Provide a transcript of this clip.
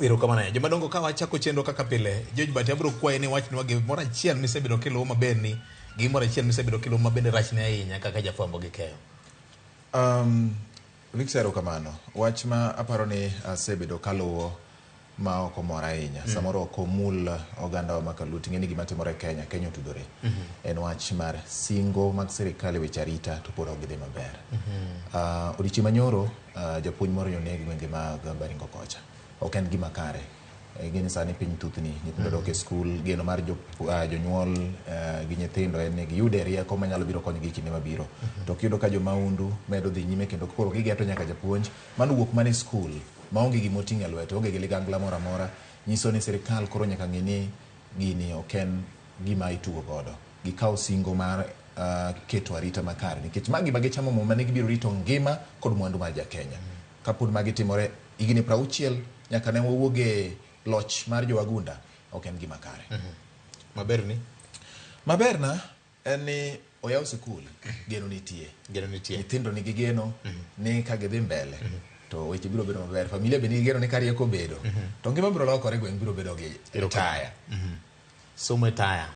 Ero kamano joma dongo ka wachako chenro kaka pile George Bati abro kwaye ni wach nwa gimoro achiel misebedo kilo maber ni gimoro achiel misebedo kilo maber rachne ahinya kaka jafwambo gi keyo. Victor kamano wach ma aparo ni asebedo kaluwo ma ok omora ahinya samoro ok omul oganda wa makaluti ng'eni gima timore Kenya otudore en wach mar singo mag sirikal e weche arita to pod ok gidhi maber. Odiochieng' manyoro japuonj moro noneg gwenge mag Baringo kocha ok en gima kare gini sani piny tuthni nyithindo dok e skul geno mar jonyuol gi nyithindo en ni giyude rieko manyalo biro konyogi kinde mabiro to kiyudo ka jomaundu medo dhi nyime kendo koro gigeto nyaka japuonj mano wuok mane skul maonge gima oting'o e lwete onge gi ligangla moro amora nyiso ni sirikal koro nyaka ng'e ni gini ok en gima itugo godo gikawo singo mar keto arita makare nikech magi magichamo mo mane gibiro rito ngima kod mwandu mar jakenya kapod magi timore higni 60 nyaka ne wawuoge loch mar jowagunda ok en gima kare. Maberna en ni oyaw sikul geno nitie nyithindo nigi geno ni ka gidhi mbele to weche biro bedo maber familia be nigi geno ni ka rieko bedo to ngima biro lokore gweng' biro bedo gi taya somo taya